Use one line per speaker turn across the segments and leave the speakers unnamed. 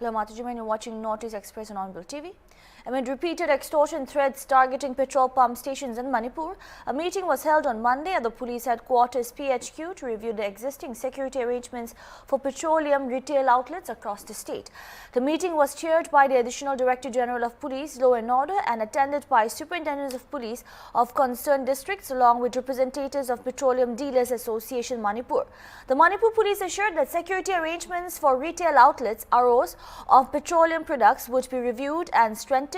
Hello, Matajiman, you're watching Northeast Express on Honorable TV. Amid repeated extortion threats targeting petrol pump stations in Manipur, a meeting was held on Monday at the police headquarters PHQ to review the existing security arrangements for petroleum retail outlets across the state. The meeting was chaired by the Additional Director General of Police, Law and Order, and attended by superintendents of police of concerned districts along with representatives of Petroleum Dealers Association Manipur. The Manipur police assured that security arrangements for retail outlets, ROs, of petroleum products would be reviewed and strengthened.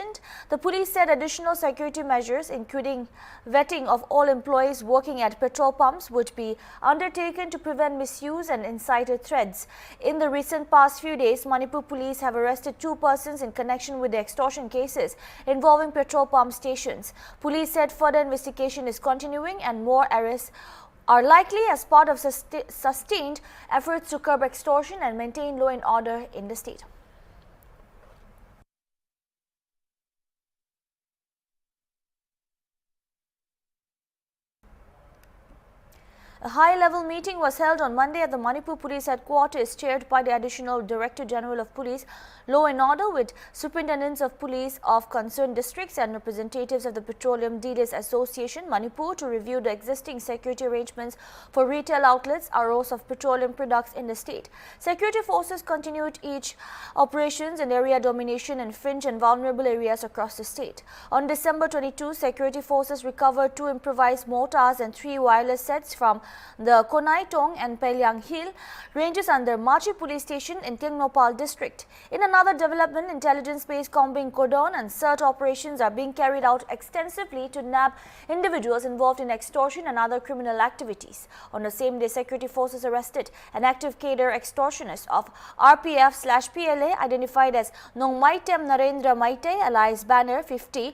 The police said additional security measures, including vetting of all employees working at petrol pumps, would be undertaken to prevent misuse and insider threats. In the recent past few days, Manipur police have arrested 2 persons in connection with the extortion cases involving petrol pump stations. Police said further investigation is continuing and more arrests are likely as part of sustained efforts to curb extortion and maintain law and order in the state. A high-level meeting was held on Monday at the Manipur Police Headquarters, chaired by the Additional Director General of Police, Law and Order, with superintendents of police of concerned districts and representatives of the Petroleum Dealers Association, Manipur, to review the existing security arrangements for retail outlets, ROs of petroleum products in the state. Security forces continued each operations in area domination and fringe and vulnerable areas across the state. On December 22, security forces recovered 2 improvised mortars and 3 wireless sets from the Konai Tong and Pelyang Hill ranges under Machi Police Station in Tingnopal district. In another development, intelligence-based combing cordon and search operations are being carried out extensively to nab individuals involved in extortion and other criminal activities. On the same day, security forces arrested an active cadre extortionist of RPF/PLA identified as Nongmaitem Narendra Maite, alias Banner 50,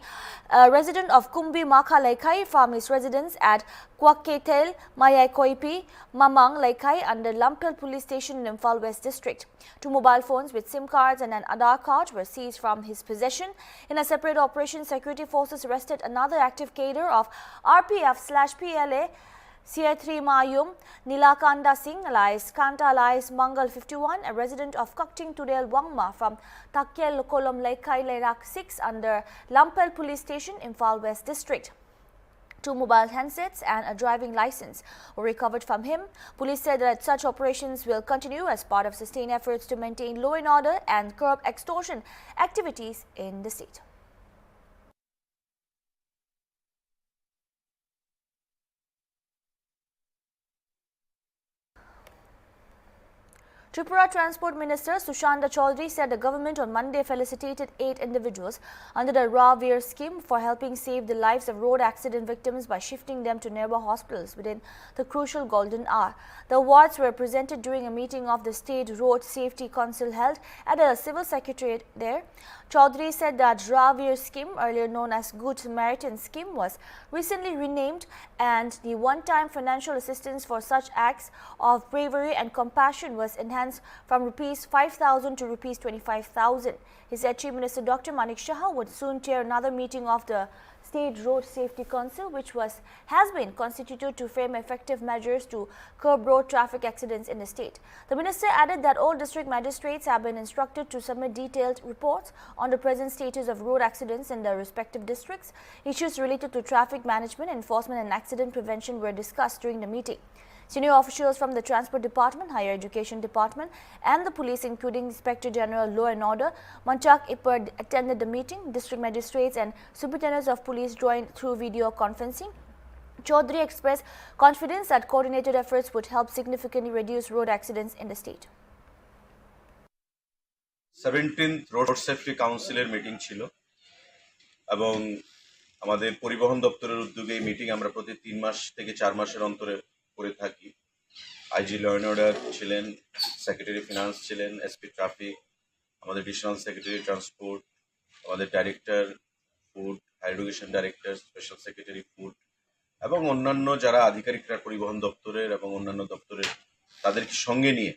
a resident of Kumbi Makha Laikai, from his residence at Kwaketel, Mayai Koipi, Mamang Laikai under Lampel Police Station in Imphal West District. 2 mobile phones with SIM cards and an Aadhaar card were seized from his possession. In a separate operation, security forces arrested another active cadre of RPF/PLA, CA3 Mayum, Nilakanda Singh, alias Kanta, alias Mangal 51, a resident of Kakting Tudel Wangma from Takyel Kolom Laikai Lerak 6 under Lampel Police Station, Imphal West District. 2 mobile handsets and a driving license were recovered from him. Police said that such operations will continue as part of sustained efforts to maintain law and order and curb extortion activities in the state. Tripura Transport Minister Sushanta Chaudhary said the government on Monday felicitated 8 individuals under the Ra-Veer scheme for helping save the lives of road accident victims by shifting them to nearby hospitals within the crucial golden hour. The awards were presented during a meeting of the State Road Safety Council held at a civil secretariat there. Chaudhary said that Ra-Veer scheme, earlier known as Good Samaritan scheme, was recently renamed, and the one-time financial assistance for such acts of bravery and compassion was enhanced from Rs 5,000 to Rs 25,000. He said Chief Minister Dr. Manik Saha would soon chair another meeting of the State Road Safety Council, which has been constituted to frame effective measures to curb road traffic accidents in the state. The minister added that all district magistrates have been instructed to submit detailed reports on the present status of road accidents in their respective districts. Issues related to traffic management, enforcement and accident prevention were discussed during the meeting. Senior officials from the Transport Department, Higher Education Department and the police, including Inspector General Law and Order Manchak Ipar, attended the meeting. District magistrates and superintendents of police joined through video conferencing. Chaudhary expressed confidence that coordinated efforts would help significantly reduce road accidents in the state.
17th Road Safety Council meeting ছিল এবং আমাদের পরিবহন দপ্তরের উদ্যোগে এই meeting আমরা প্রতি 3 মাস থেকে 4 মাসের অন্তরে করে থাকি। আইজি ল অ্যান্ড অর্ডার ছিলেন, সেক্রেটারি ফিনান্স ছিলেন, এসপি ট্রাফিক, আমাদের এডিশনাল সেক্রেটারি ট্রান্সপোর্ট, আমাদের director food, higher education director, special secretary food এবং অন্যান্য যারা আধিকারিকরা পরিবহন দপ্তরের এবং অন্যান্য দপ্তরের তাদেরকে সঙ্গে নিয়ে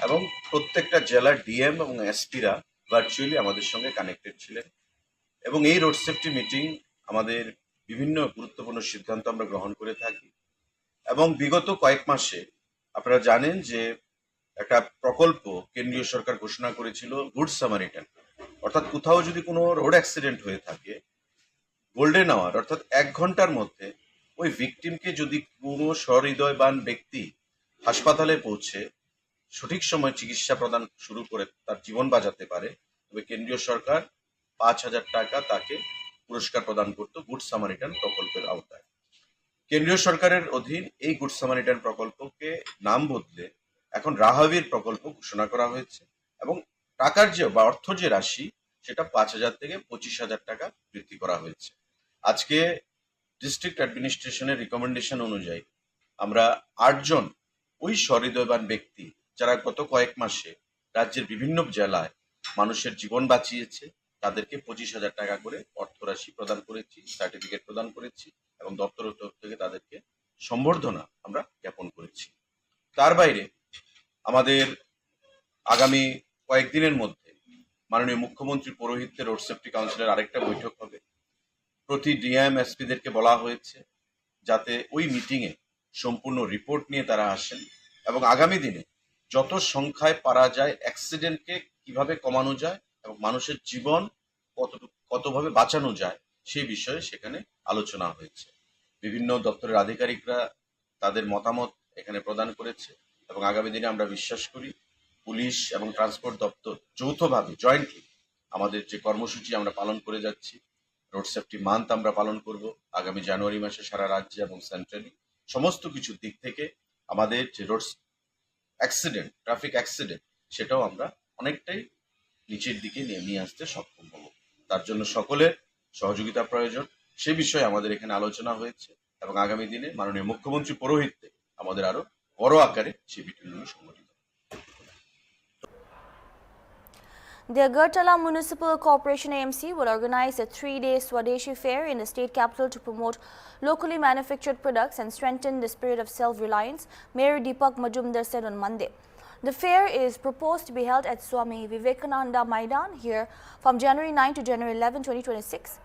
এবং প্রত্যেকটা জেলার ডিএম এবং এসপিরা ভার্চুয়ালি আমাদের সঙ্গে কানেক্টেড ছিলেন এবং এই রোড সেফটি মিটিং আমাদের বিভিন্ন গুরুত্বপূর্ণ সিদ্ধান্ত আমরা গ্রহণ করে থাকি এবং বিগত কয়েক মাসে আপনারা জানেন যে একটা প্রকল্প কেন্দ্রীয় সরকার ঘোষণা করেছিল গুড সামারিটান, অর্থাৎ কোথাও যদি কোনো রোড অ্যাক্সিডেন্ট হয়ে থাকে গোল্ডেন আওয়ার অর্থাৎ 1 ঘন্টার মধ্যে ওই ভিকটিমকে যদি কোনো সহৃদয়বান ব্যক্তি হাসপাতালে পৌঁছে সঠিক সময় চিকিৎসা প্রদান শুরু করে তার জীবন বাঁচাতে পারে, তবে কেন্দ্রীয় সরকার 5,000 টাকা তাকে পুরস্কার প্রদান করত গুড সামারিটান প্রকল্পের আওতায়। কেন্দ্রীয় সরকারের অধীন এই গুড সামারিটান প্রকল্পকে নাম বদলে এখন রাহাবীর প্রকল্প ঘোষণা করা হয়েছে এবং টাকার যে বা অর্থ যে রাশি সেটা 5,000 থেকে 25,000 টাকা বৃদ্ধি করা হয়েছে। আজকে ডিস্ট্রিক্ট অ্যাডমিনিস্ট্রেশনের রিকমেন্ডেশন অনুযায়ী আমরা 8 জন ওই সহৃদয়বান ব্যক্তি যারা গত কয়েক মাসে রাজ্যের বিভিন্ন জেলায় মানুষের জীবন বাঁচিয়েছে তাদেরকে 25,000 টাকা করে অর্থরাশি প্রদান করেছি, সার্টিফিকেট প্রদান করেছি এবং দপ্তরের তরফ থেকে তাদেরকে সম্বর্ধনা আমরা জ্ঞাপন করেছি। তার বাইরে আমাদের আগামী কয়েকদিনের মধ্যে মাননীয় মুখ্যমন্ত্রীর পৌরোহিত্যে রোড সেফটি কাউন্সিলের আরেকটা বৈঠক হবে। প্রতি ডিএম এসপিদেরকে বলা হয়েছে যাতে ওই মিটিংয়ে সম্পূর্ণ রিপোর্ট নিয়ে তারা আসেন এবং আগামী দিনে যত সংখ্যায় পারা যায় অ্যাক্সিডেন্টকে কিভাবে কমানো যায় এবং মানুষের জীবন কতভাবে বাঁচানো যায় সেই বিষয়ে সেখানে আলোচনা হয়েছে। বিভিন্ন দপ্তরের আধিকারিকরা তাদের মতামত এখানে প্রদান করেছে এবং আগামী দিনে আমরা বিশ্বাস করি পুলিশ এবং ট্রান্সপোর্ট দপ্তর যৌথভাবে জয়েন্টলি আমাদের যে কর্মসূচি আমরা পালন করে যাচ্ছি, রোড সেফটি মান্থ আমরা পালন করব আগামী জানুয়ারি মাসে সারা রাজ্যে এবং সেন্ট্রালি, সমস্ত কিছু দিক থেকে আমাদের যে রোড অ্যাক্সিডেন্ট ট্রাফিক অ্যাক্সিডেন্ট সেটাও আমরা অনেকটাই নিচের দিকে নিয়ে আসতে সক্ষম হব। তার জন্য সকলের সহযোগিতা প্রয়োজন, সে বিষয়ে আমাদের এখানে আলোচনা হয়েছে এবং আগামী দিনে মাননীয় মুখ্যমন্ত্রী পৌরোহিত্যে আমাদের আরো বড় আকারে সেই মিটিংগুলো সংগঠিত।
The Agartala Municipal Corporation AMC will organize a 3-day Swadeshi Fair in the state capital to promote locally manufactured products and strengthen the spirit of self-reliance, Mayor Deepak Majumdar said on Monday. The fair is proposed to be held at Swami Vivekananda Maidan here from January 9 to January 11, 2026.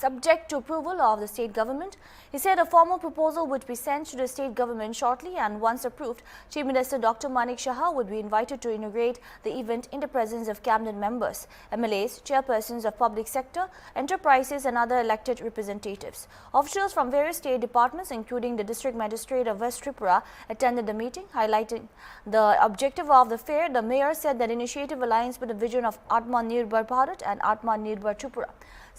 Subject to approval of the state government. He said a formal proposal would be sent to the state government shortly, and once approved, Chief Minister Dr. Manik Saha would be invited to inaugurate the event in the presence of cabinet members, MLAs, chairpersons of public sector, enterprises and other elected representatives. Officials from various state departments, including the District Magistrate of West Tripura, attended the meeting. Highlighting the objective of the fair, the mayor said that initiative aligns with the vision of Atmanirbhar Bharat and Atmanirbhar Tripura.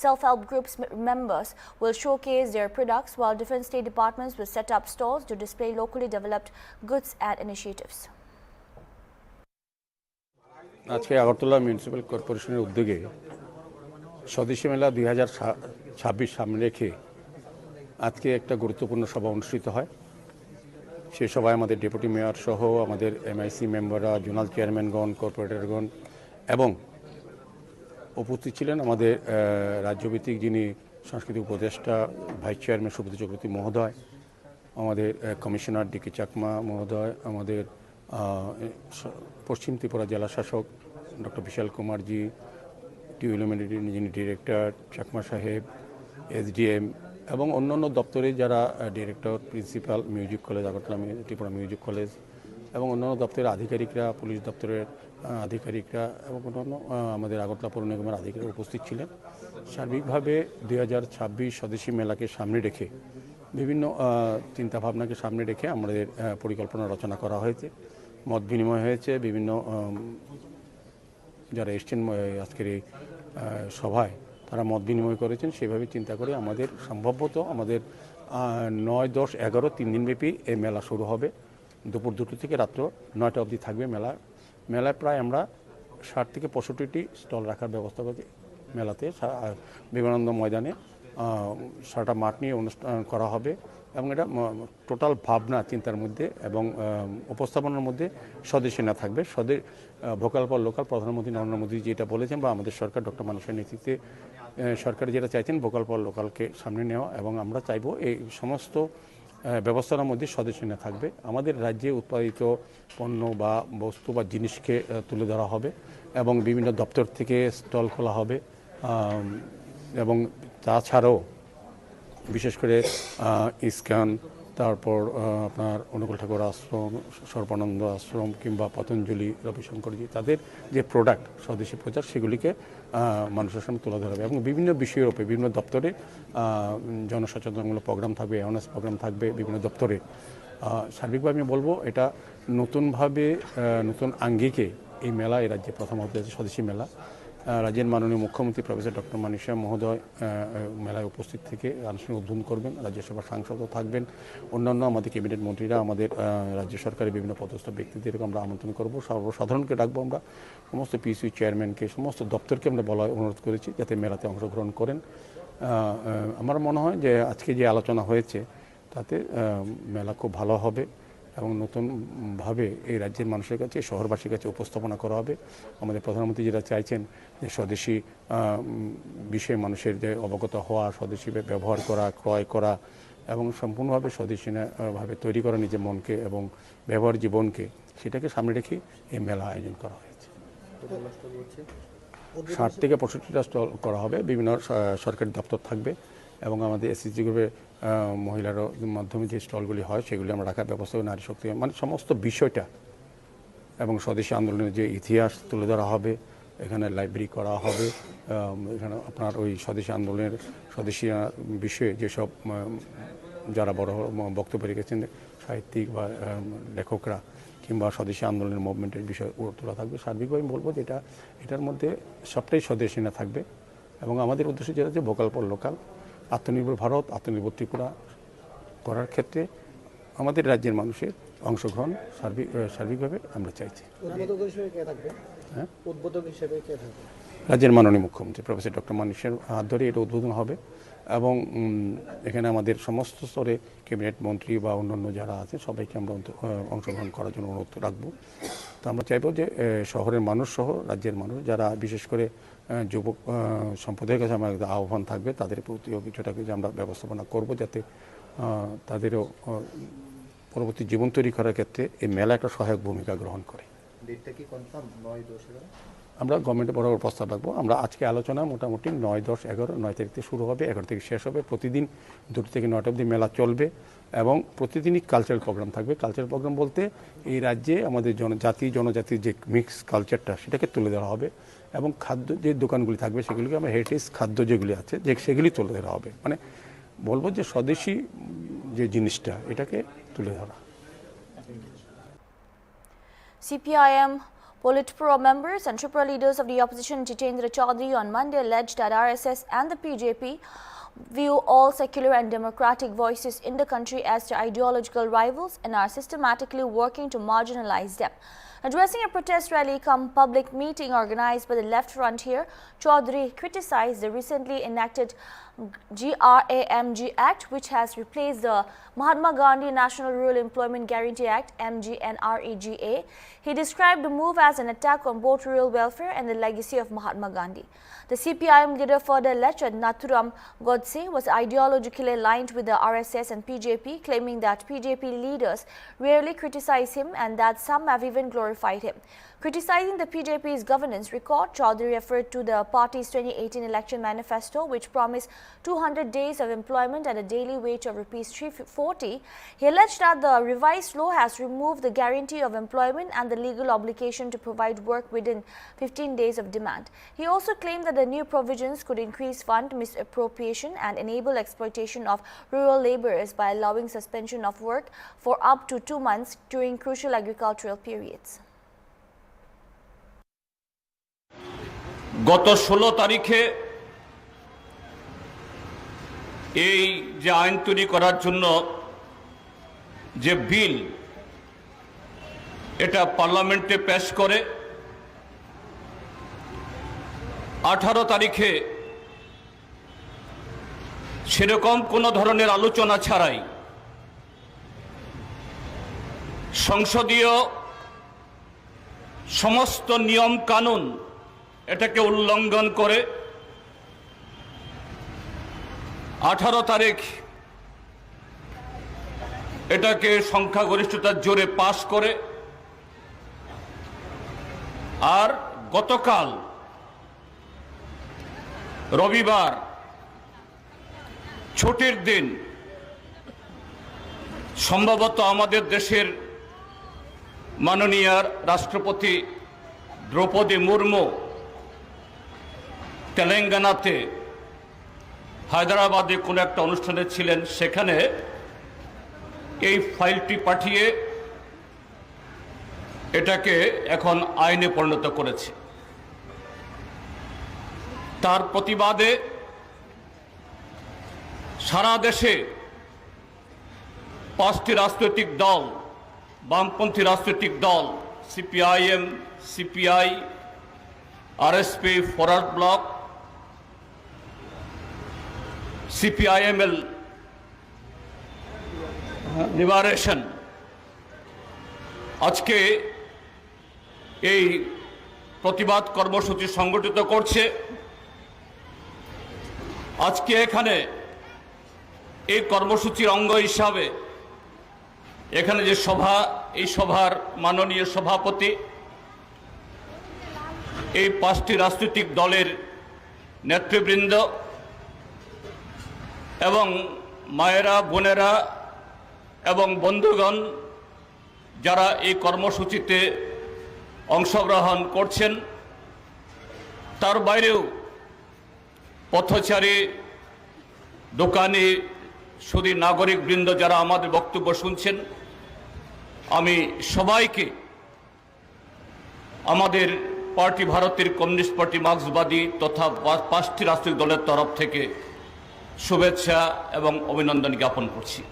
Self-help groups members will showcase their products, while different state departments will set up stalls to display locally developed goods and initiatives.
আজকে Agartala municipal কর্পোরেশনের উদ্যোগে স্বদেশী মেলা 2026 সামনে রেখে আজকে একটা গুরুত্বপূর্ণ সভা অনুষ্ঠিত হয়। সেই সভায় আমাদের ডেপুটি মেয়র সহ আমাদের এমআইসি মেম্বাররা, জোনাল চেয়ারম্যানগণ, কর্পোরেটরগণ এবং উপস্থিত ছিলেন আমাদের রাজ্যভিত্তিক যিনি সাংস্কৃতিক উপদেষ্টা ভাইস চেয়ারম্যান সুব্রত চক্রবর্তী মহোদয়, আমাদের কমিশনার ডিকে চাকমা মহোদয়, আমাদের পশ্চিম ত্রিপুরা জেলা শাসক ডক্টর বিশাল কুমারজি, টিউলিমিনিটির যিনি ডিরেক্টর চাকমা সাহেব, এসডিএম এবং অন্যান্য দপ্তরে যারা director, principal, music college Agartala Tripura music college এবং অন্যান্য দপ্তরের আধিকারিকরা, পুলিশ দপ্তরের আধিকারিকরা এবং অন্যান্য আমাদের আগরতলা পৌর নিগমের আধিকারিকরা উপস্থিত ছিলেন। সার্বিকভাবে 2026 স্বদেশী মেলাকে সামনে রেখে বিভিন্ন চিন্তাভাবনাকে সামনে রেখে আমাদের পরিকল্পনা রচনা করা হয়েছে, মত বিনিময় হয়েছে। বিভিন্ন যারা এসছেন আজকের এই সভায় তারা মত বিনিময় করেছেন। সেভাবে চিন্তা করে আমাদের সম্ভবত আমাদের 9, 10, 11 3 দিনব্যাপী এই মেলা শুরু হবে। দুপুর 2টা থেকে রাত্র 9টা অবধি থাকবে মেলা। মেলায় প্রায় আমরা 60 থেকে 65টি স্টল রাখার ব্যবস্থা করছি। মেলাতে বিবেকানন্দ ময়দানে সারাটা মাঠ নিয়ে অনুষ্ঠান করা হবে এবং এটা টোটাল ভাবনা চিন্তার মধ্যে এবং উপস্থাপনার মধ্যে স্বদেশী না থাকবে। ভোকাল ফর লোকাল প্রধানমন্ত্রী নরেন্দ্র মোদী যেটা বলেছেন বা আমাদের সরকার ডক্টর মানিক সাহের নেতৃত্বে সরকার যেটা চাইছেন ভোকাল ফর লোকালকে সামনে নেওয়া, এবং আমরা চাইবো এই সমস্ত ব্যবস্থার মধ্যে স্বদেশী না থাকবে। আমাদের রাজ্যে উৎপাদিত পণ্য বা বস্তু বা জিনিসকে তুলে ধরা হবে এবং বিভিন্ন দপ্তর থেকে স্টল খোলা হবে এবং তাছাড়াও বিশেষ করে ইস্কন, তারপর আপনার অনুকূল ঠাকুর আশ্রম, সর্বানন্দ আশ্রম কিংবা পতঞ্জলি, রবিশঙ্করজি, তাদের যে প্রোডাক্ট, স্বদেশি প্রচার, সেগুলিকে মানুষের সামনে তুলে ধরা হবে এবং বিভিন্ন বিষয়ের উপরে বিভিন্ন দপ্তরে জনসচেতনমূলক প্রোগ্রাম থাকবে, অ্যাওয়ারনেস প্রোগ্রাম থাকবে বিভিন্ন দপ্তরে। সার্বিকভাবে আমি বলবো এটা নতুনভাবে নতুন আঙ্গিকে এই মেলা এই রাজ্যে প্রথম হতে যাচ্ছে, স্বদেশি মেলা। রাজ্যের মাননীয় মুখ্যমন্ত্রী প্রফেসর ডক্টর মানিক সাহা মহোদয় মেলায় উপস্থিত থেকে আনুষ্ঠানিক উদ্বোধন করবেন। রাজ্যসভার সাংসদও থাকবেন, অন্যান্য আমাদের ক্যাবিনেট মন্ত্রীরা, আমাদের রাজ্য সরকারের বিভিন্ন পদস্থ ব্যক্তিদেরকে আমরা আমন্ত্রণ করব, সর্বসাধারণকে ডাকবো আমরা, সমস্ত পিসি চেয়ারম্যানকে, সমস্ত দপ্তরকে আমরা বলার অনুরোধ করেছি যাতে মেলাতে অংশগ্রহণ করেন। আমার মনে হয় যে আজকে যে আলোচনা হয়েছে তাতে মেলা খুব ভালো হবে এবং নতুনভাবে এই রাজ্যের মানুষের কাছে, শহরবাসীর কাছে উপস্থাপনা করা হবে। আমাদের প্রধানমন্ত্রী যেটা চাইছেন যে স্বদেশি বিষয়ে মানুষের যে অবগত হওয়া, স্বদেশি ব্যবহার করা, ক্রয় করা এবং সম্পূর্ণভাবে স্বদেশীভাবে তৈরি করা নিজের মনকে এবং ব্যবহার জীবনকে, সেটাকে সামনে রেখে এই মেলা আয়োজন করা হয়েছে। 60 থেকে 65টা স্টল করা হবে, বিভিন্ন সরকারি দপ্তর থাকবে এবং আমাদের এসএসজি গ্রুপের মহিলার মাধ্যমে যে স্টলগুলি হয় সেগুলি আমরা রাখার ব্যবস্থা, নারী শক্তি, মানে সমস্ত বিষয়টা এবং স্বদেশী আন্দোলনের যে ইতিহাস তুলে ধরা হবে। এখানে লাইব্রেরি করা হবে, এখানে আপনার ওই স্বদেশী আন্দোলনের স্বদেশী বিষয়ে যেসব যারা বড় বক্তব্য রেখেছেন সাহিত্যিক বা লেখকরা কিংবা স্বদেশী আন্দোলনের মুভমেন্টের বিষয় তোলা থাকবে। সার্বিকভাবে আমি বলবো যে এটার মধ্যে সবটাই স্বদেশী না থাকবে এবং আমাদের উদ্দেশ্য যেটা হচ্ছে ভোকাল ফর লোকাল, আত্মনির্ভর ভারত, আত্মনির্ভর ত্রিপুরা করার ক্ষেত্রে আমাদের রাজ্যের মানুষের অংশগ্রহণ সার্বিকভাবে আমরা চাইছি। রাজ্যের মাননীয় মুখ্যমন্ত্রী প্রফেসর ডক্টর মানিক সাহের হাত ধরে এটা উদ্বোধন হবে এবং এখানে আমাদের সমস্ত স্তরে ক্যাবিনেট মন্ত্রী বা অন্যান্য যারা আছে সবাইকে আমরা অংশগ্রহণ করার জন্য অনুরোধ রাখবো। তো আমরা চাইবো যে শহরের মানুষ সহ রাজ্যের মানুষ যারা বিশেষ করে যুবক সম্প্রদায়ের কাছে আমার আহ্বান থাকবে, তাদের প্রতিও কিছুটাকে যে আমরা ব্যবস্থাপনা করব যাতে তাদেরও পরবর্তী জীবন তৈরি করার ক্ষেত্রে এই মেলা একটা সহায়ক ভূমিকা গ্রহণ করে।
ডেটটা কি কনফার্ম? 9-10-11
আমরা গভর্নমেন্টে বরাবর প্রস্তাব রাখবো। আমরা আজকে আলোচনা মোটামুটি 9-10-11, 9 তারিখ থেকে শুরু হবে, 11 থেকে শেষ হবে। প্রতিদিন 2 থেকে 9 অবধি মেলা চলবে এবং প্রতিদিনই কালচারাল প্রোগ্রাম থাকবে। কালচারাল প্রোগ্রাম বলতে এই রাজ্যে আমাদের জনজাতির যে মিক্স কালচারটা সেটাকে তুলে ধরা হবে এবং খাদ্য যে দোকানগুলি থাকবে সেগুলিকে আমরা হেরিটেজ খাদ্য যেগুলি আছে সেগুলি তুলে ধরা হবে। মানে বলবো যে স্বদেশী যে জিনিসটা এটাকে তুলে ধরা।
CPIM Politburo members and Tripura leaders of the opposition Jitendra Chaudhary on Monday alleged that RSS and the PJP view all secular and democratic voices in the country as their ideological rivals and are systematically working to marginalize them. Addressing a protest rally cum public meeting organized by the Left Frontier, Chaudhary criticized the recently enacted GRAMG Act, which has replaced the Mahatma Gandhi National Rural Employment Guarantee Act (MGNREGA). He described the move as an attack on both rural welfare and the legacy of Mahatma Gandhi. The CPIM leader further alleged that Nathuram Godse was ideologically aligned with the RSS and PJP, claiming that PJP leaders rarely criticize him and that some have even glorified him. Criticizing the PJP's governance record, Chaudhary referred to the party's 2018 election manifesto, which promised 200 days of employment at a daily wage of ₹340. He alleged that the revised law has removed the guarantee of employment and the legal obligation to provide work within 15 days of demand. He also claimed that the new provisions could increase fund misappropriation and enable exploitation of rural laborers by allowing suspension of work for up to 2 months during crucial agricultural periods.
গত 16 তারিখে এই যে আইন তৈরি করার জন্য যে বিল এটা পার্লামেন্টে পেশ করে 18 তারিখে সেরকম কোনো ধরনের আলোচনা ছাড়াই সংসদীয় সমস্ত নিয়ম কানুন এটাকে উল্লঙ্ঘন করে 18 তারিখ এটাকে সংখ্যাগরিষ্ঠতার জোরে পাশ করে আর গতকাল রবিবার ছুটির দিন সম্ভবত আমাদের দেশের মাননীয় রাষ্ট্রপতি দ্রৌপদী মুর্মু তেলেঙ্গানাতে হায়দ্রাবাদে কোনো একটা অনুষ্ঠানে ছিলেন, সেখানে এই ফাইলটি পাঠিয়ে এটাকে এখন আইনে পরিণত করেছে। তার প্রতিবাদে সারা দেশে 5টি রাজনৈতিক দল, বামপন্থী রাজনৈতিক দল CPIM, CPI, RSP, forward block, CPIML liberation আজকে এই প্রতিবাদ কর্মসূচি সংগঠিত করছে। আজকে এখানে এই কর্মসূচির অঙ্গ হিসাবে এখানে যে সভা, এই সভার মাননীয় সভাপতি, এই 5টি রাজনৈতিক দলের নেতৃবৃন্দ এবং মায়েরা, বোনেরা এবং বন্ধুগণ যারা এই কর্মসূচিতে অংশগ্রহণ করছেন, তার বাইরেও পথচারী, দোকানি, শুধু নাগরিকবৃন্দ যারা আমাদের বক্তব্য শুনছেন, আমি সবাইকে আমাদের পার্টি, ভারতের কমিউনিস্ট পার্টি, মার্ক্সবাদী তথা 5টি রাজনৈতিক দলের তরফ থেকে শুভেচ্ছা এবং অভিনন্দন জ্ঞাপন করছি।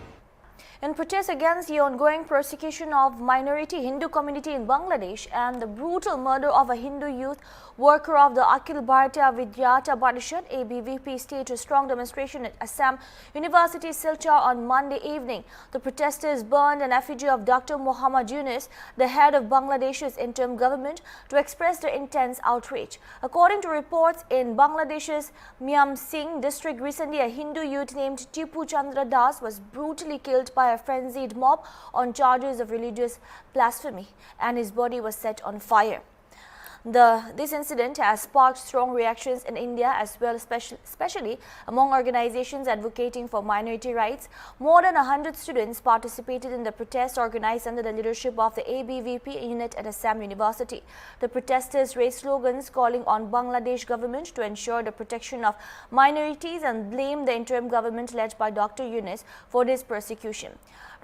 In protest against the ongoing persecution of minority Hindu community in Bangladesh and the brutal murder of a Hindu youth worker of the Akhil Bharatiya Vidyata Parishad ABVP staged a strong demonstration at Assam University Silchar on Monday evening. The protesters burned an effigy of Dr. Muhammad Yunus, the head of Bangladesh's interim government, to express their intense outrage. According to reports in Bangladesh's Miam Singh district, recently a Hindu youth named Tipu Chandra Das was brutally killed by a frenzied mob on charges of religious blasphemy, and his body was set on fire. This incident has sparked strong reactions in India as well, especially among organizations advocating for minority rights. More than 100 students participated in the protest organized under the leadership of the ABVP unit at Assam University. The protesters raised slogans calling on Bangladesh government to ensure the protection of minorities and blamed the interim government led by Dr. Yunus for this persecution.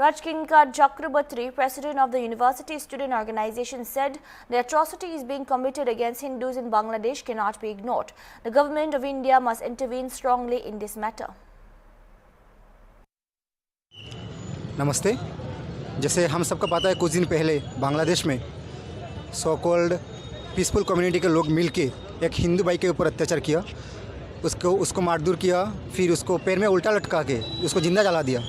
Rajkinkar Chakrabarti, president of the University Student Organization, said the atrocities being committed against Hindus in Bangladesh cannot be ignored. The government of India must intervene strongly in this matter.
नमस्ते। जैसे हम सबको पता है, कुछ दिन पहले बांग्लादेश में सो कॉल्ड पीसफुल कम्युनिटी के लोग मिलके एक हिंदू भाई के ऊपर अत्याचार किया, उसको मारधूर किया, फिर उसको पैर में उल्टा लटका के उसको जिंदा जला दिया।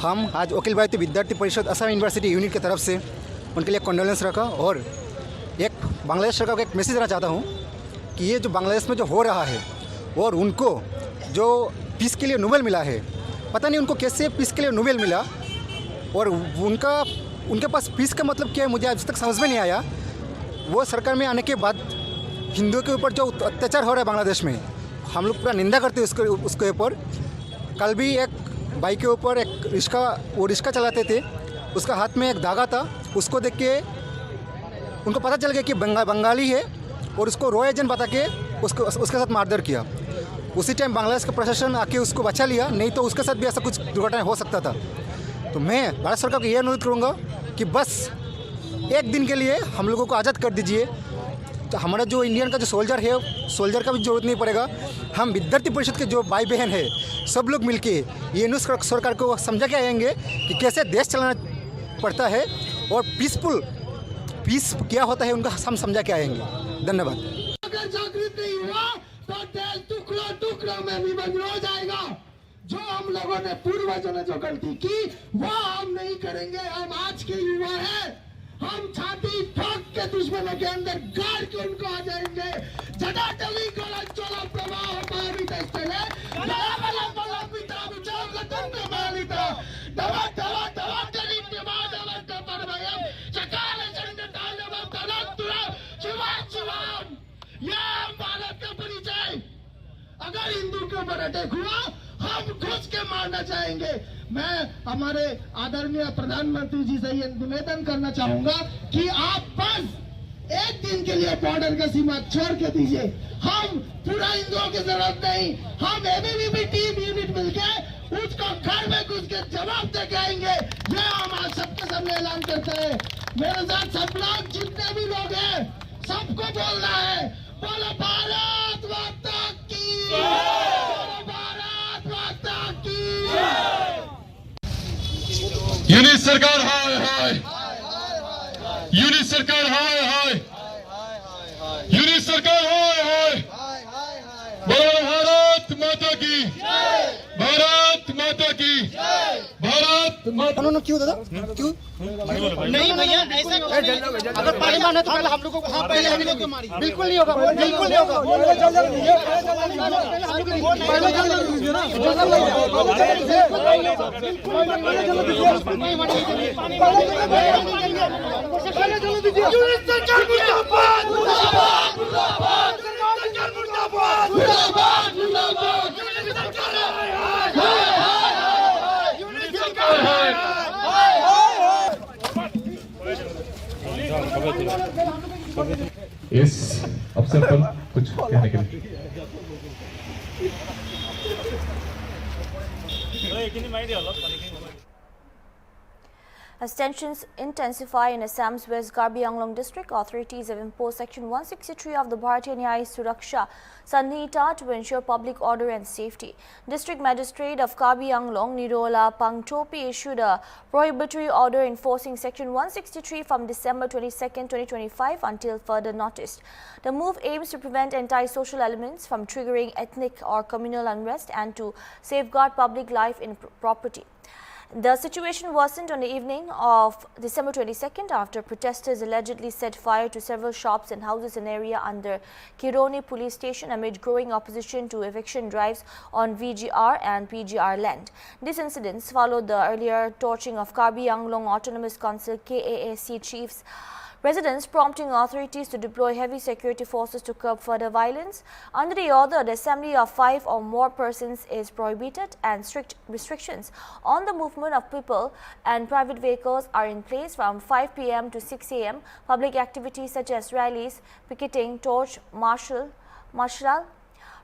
हम आज अखिल भारतीय विद्यार्थी परिषद असम यूनिवर्सिटी यूनिट की तरफ से उनके लिए कंडोलेंस रखा और एक बांग्लादेश सरकार को एक मैसेज देना चाहता हूँ कि ये जो बांग्लादेश में जो हो रहा है और उनको जो पीस के लिए नोबेल मिला है, पता नहीं उनको कैसे पीस के लिए नोबेल मिला और उनके पास पीस का मतलब क्या है मुझे आज तक समझ में नहीं आया। वो सरकार में आने के बाद हिंदुओं के ऊपर जो अत्याचार हो रहा है बांग्लादेश में, हम लोग पूरा निंदा करते हैं उसके ऊपर। कल भी एक भाई के ऊपर एक रिक्शा चलाते थे, उसका हाथ में एक धागा था, उसको देख के उनको पता चल गया कि बंगाली है और उसको रो एजेंट बता के उसके साथ मारधर किया। उसी टाइम बांग्लादेश का प्रशासन आके उसको बचा लिया, नहीं तो उसके साथ भी ऐसा कुछ दुर्घटना हो सकता था। तो मैं भारत सरकार को ये अनुरोध करूँगा कि बस एक दिन के लिए हम लोगों को आज़ाद कर दीजिए। तो हमारा जो इंडियन का जो सोल्जर है, सोल्जर का भी जरूरत नहीं पड़ेगा। हम विद्यार्थी परिषद के जो भाई बहन है, सब लोग मिलके ये न्यूज़ सरकार को समझा के आएंगे कि कैसे देश चलाना पड़ता है और पीस क्या होता है उनका हम समझा के आएंगे। धन्यवाद।
अगर जागृत नहीं हुआ तो देश टुकड़ों टुकड़ों में विभक्त हो जाएगा। जो हम लोगों ने पूर्वजों ने जो गलती की वो हम नहीं करेंगे। हम आज के युवा हैं, हम छाती ठोक के दुश्मनों के अंदर गाड़ के उनको आ जाएंगे। जटाटली गोलंचोला प्रवाह पावितस्तले दलाबला बला पिता विचारगतन के मालिता दवा दवा दवा तरी प्रमादवंत परमयम चकाल चंड तांडवम तनंतुरा शिवाम ये भारत का परिचय। अगर हिंदू के ऊपर अटैक हुआ हम हम घुस के मारना चाहेंगे। मैं हमारे आदरणीय प्रधानमंत्री जी से ये निवेदन करना चाहूंगा कि आप बस एक दिन के लिए बॉर्डर का सीमा छोड़ के दीजिए। हम पूरा हिंदुओं की जरूरत नहीं, हम एबीवीपी टीम यूनिट मिलके उसको घर में घुस के जवाब दे के आएंगे। ये हम आज सबके सामने ऐलान करते हैं। मेरे साथ सब लोग जितने भी लोग हैं सबको बोलना है, बोलो भारत माता की, बोलो भारत माता की।
यूनिट सरकार हाय हाय, यूनिट सरकार हाय हाय, यूनिट सरकार हाय हाय, बोलो भारत माता की, भारत माता की, भारत माता।
क्यों दादा क्यों
नहीं भैया ऐसा अगर पानी मारना था तो हम लोगों को पहले हम लोग को मारी। बिल्कुल नहीं होगा, बिल्कुल नहीं
इस अवसर पर कुछ कहने के लिए
As tensions intensify in Assam's West Karbi Anglong district, authorities have imposed Section 163 of the Bharatiya Nyaya Suraksha Sanhita to ensure public order and safety. District Magistrate of Karbi Anglong, Nirola Pangtopi, issued a prohibitory order enforcing Section 163 from December 22, 2025 until further notice. The move aims to prevent anti-social elements from triggering ethnic or communal unrest and to safeguard public life and property. The situation worsened on the evening of December 22nd after protesters allegedly set fire to several shops and houses in area under Kironi police station amid growing opposition to eviction drives on VGR and PGR land. These incidents followed the earlier torching of Karbi Anglong Autonomous Council KAAC chiefs residents, prompting authorities to deploy heavy security forces to curb further violence. Under the order, the assembly of 5 or more persons is prohibited and strict restrictions on the movement of people and private vehicles are in place from 5 p.m. to 6 a.m. Public activities such as rallies, picketing, torch, martial,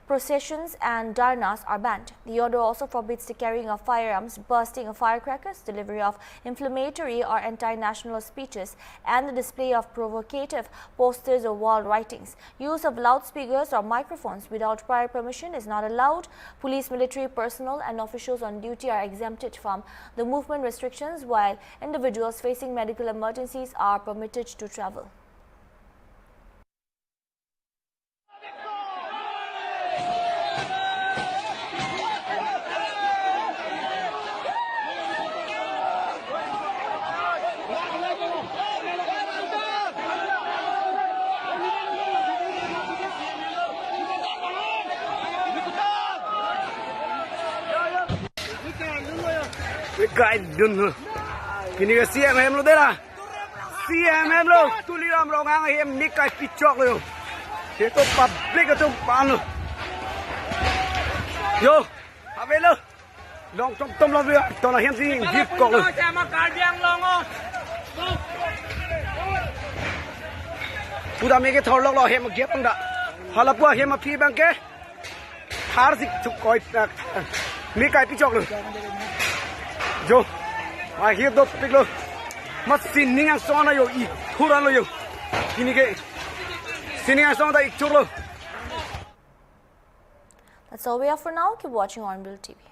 processions and dharnas are banned. The order also forbids the carrying of firearms, bursting of firecrackers, delivery of inflammatory or anti-national speeches, and the display of provocative posters or wall writings. Use of loudspeakers or microphones without prior permission is not allowed. Police, military personnel and officials on duty are exempted from the movement restrictions, while individuals facing medical emergencies are permitted to travel.
Guide dun kini ka CMM lo dera CMM lo tuliram lo ngang hem ni kai pichok lo ke to public to pan lo yo ave lo long tom lo vi to na hem si jeep ko lo ma kar biang long o puda me ke thor lo lo hem ge pang da hala pu hem ma phi bang ke thar sik chuk koi ni kai pichok lo Jo, I hear those people. Must see Ninga Sona yo eat. Hurano yo. Kinike. Sinning a song that
That's all we have for now. Keep watching Hornbill TV.